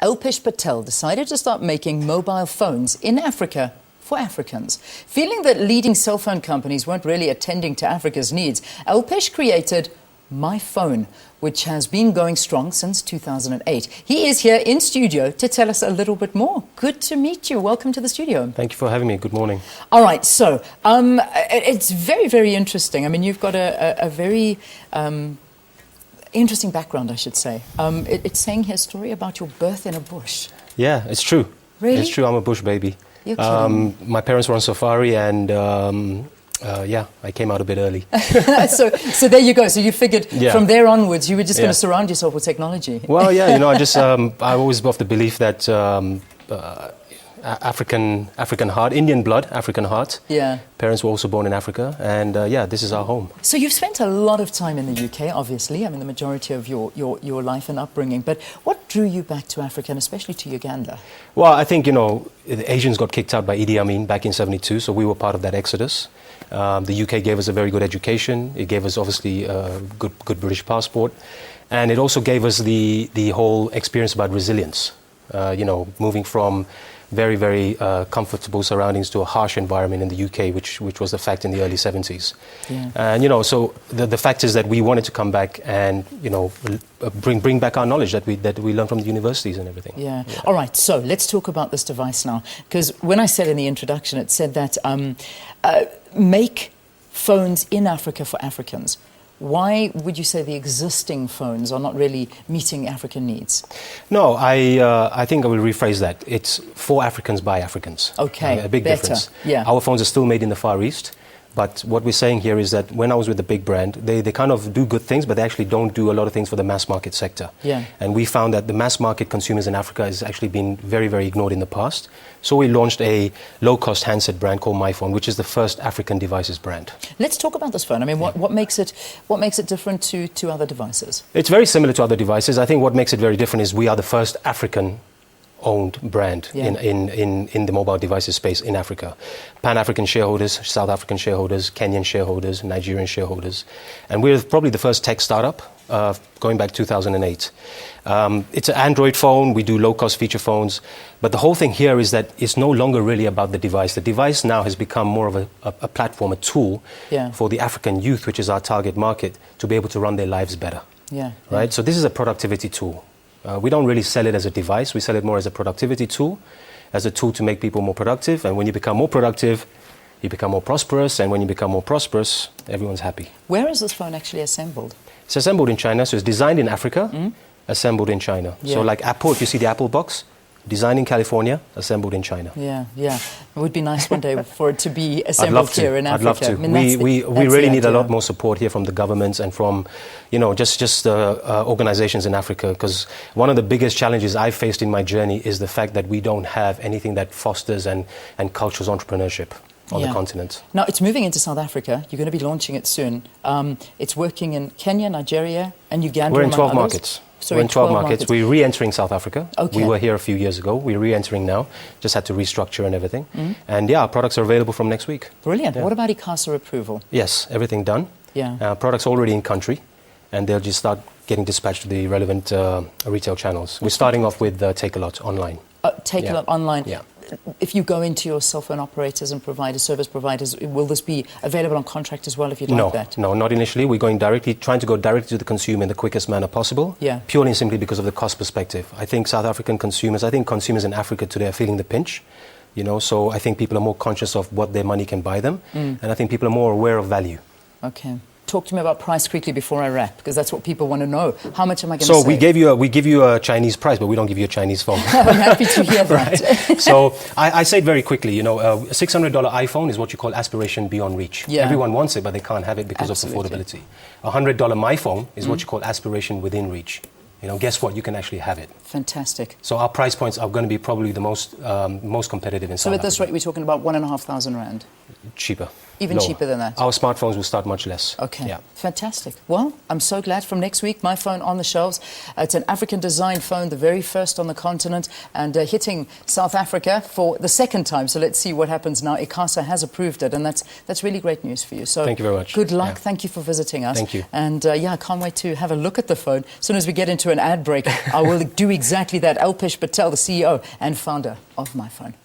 Alpesh Patel decided to start making mobile phones in Africa for Africans. Feeling that leading cell phone companies weren't really attending to Africa's needs, Alpesh created Mi-Fone, which has been going strong since 2008. He is here in studio to tell us a little bit more. Good to meet you. Welcome to the studio. Thank you for having me. Good morning. All right, so it's very, very interesting. I mean, you've got a very interesting background, I should say. It's saying here a story about your birth in a bush. Yeah, it's true. Really? It's true. I'm a bush baby. You're kidding. My parents were on safari and yeah, I came out a bit early. so there you go. So you figured from there onwards you were just going to Yeah. surround yourself with technology. Well, yeah, you know, I always of the belief that African heart, Indian blood, African heart. Yeah. Parents were also born in Africa, and yeah, this is our home. So you've spent a lot of time in the UK, obviously. I mean, the majority of your life and upbringing. But what drew you back to Africa, and especially to Uganda? Well, I think, you know, the Asians got kicked out by Idi Amin back in '72, so we were part of that exodus. The UK gave us a very good education. It gave us, obviously, a good British passport. And it also gave us the whole experience about resilience. You know, moving from very, very comfortable surroundings to a harsh environment in the UK, which was the fact in the early 70s. Yeah. And, you know, so the fact is that we wanted to come back and, you know, bring back our knowledge that we learned from the universities and everything. Yeah. All right, so let's talk about this device now. Because when I said in the introduction, it said that make phones in Africa for Africans. Why would you say the existing phones are not really meeting African needs? No, I think I will rephrase that. It's for Africans by Africans. Okay, a big difference. Yeah. Our phones are still made in the Far East. But what we're saying here is that when I was with the big brand, they kind of do good things, but they actually don't do a lot of things for the mass market sector. Yeah. And we found that the mass market consumers in Africa has actually been very, very ignored in the past. So we launched a low-cost handset brand called Mi-Fone, which is the first African devices brand. Let's talk about this phone. I mean, what makes it different to other devices? It's very similar to other devices. I think what makes it very different is we are the first African-owned brand in the mobile devices space in Africa. Pan-African shareholders, South African shareholders, Kenyan shareholders, Nigerian shareholders. And we're probably the first tech startup going back 2008. It's an Android phone. We do low-cost feature phones. But the whole thing here is that it's no longer really about the device. The device now has become more of a platform, a tool for the African youth, which is our target market, to be able to run their lives better. Yeah. Right? So this is a productivity tool. We don't really sell it as a device. We sell it more as a productivity tool, as a tool to make people more productive. And when you become more productive, you become more prosperous. And when you become more prosperous, everyone's happy. Where is this phone actually assembled? It's assembled in China. So it's designed in Africa, assembled in China. Yeah. So like Apple, if you see the Apple box, designed in California, assembled in China. Yeah, yeah. It would be nice one day for it to be assembled here in Africa. I'd love to. I mean, we really need a lot more support here from the governments and from, you know, just organizations in Africa. Because one of the biggest challenges I've faced in my journey is the fact that we don't have anything that fosters and cultures entrepreneurship on the continent. Now, it's moving into South Africa. You're going to be launching it soon. It's working in Kenya, Nigeria, and Uganda. We're in 12 markets. So we're in 12 markets. We're re-entering South Africa. Okay. We were here a few years ago. We're re-entering now. Just had to restructure and everything. And yeah, our products are available from next week. Brilliant. Yeah. What about ICASA approval? Yes, everything done. Yeah. Products already in country, and they'll just start getting dispatched to the relevant retail channels. We're starting off with Take A Lot online. Take A Lot online. Yeah. If you go into your cell phone operators and providers, service providers, will this be available on contract as well if you'd like that? No, not initially. We're trying to go directly to the consumer in the quickest manner possible. Yeah. Purely and simply because of the cost perspective. I think consumers in Africa today are feeling the pinch. You know, so I think people are more conscious of what their money can buy them. And I think people are more aware of value. Okay. Talk to me about price quickly before I wrap, because that's what people want to know. How much am I going to save? So we give you a Chinese price, but we don't give you a Chinese phone. I'm happy to hear that. Right? So I say it very quickly, you know, a $600 iPhone is what you call aspiration beyond reach. Yeah. Everyone wants it, but they can't have it because of affordability. A $100 Mi-Phone is what you call aspiration within reach. You know, guess what? You can actually have it. Fantastic. So our price points are going to be probably the most competitive in South Africa. So at this rate, we're talking about 1,500 Rand? Cheaper. Even cheaper than that? Our smartphones will start much less. Okay, yeah. Fantastic. Well, I'm so glad from next week, Mi-Fone on the shelves. It's an African-designed phone, the very first on the continent, and hitting South Africa for the second time. So let's see what happens now. ICASA has approved it, and that's really great news for you. So thank you very much. Good luck. Yeah. Thank you for visiting us. Thank you. And I can't wait to have a look at the phone. As soon as we get into an ad break, I will do exactly that. Alpesh Patel, the CEO and founder of Mi-Fone.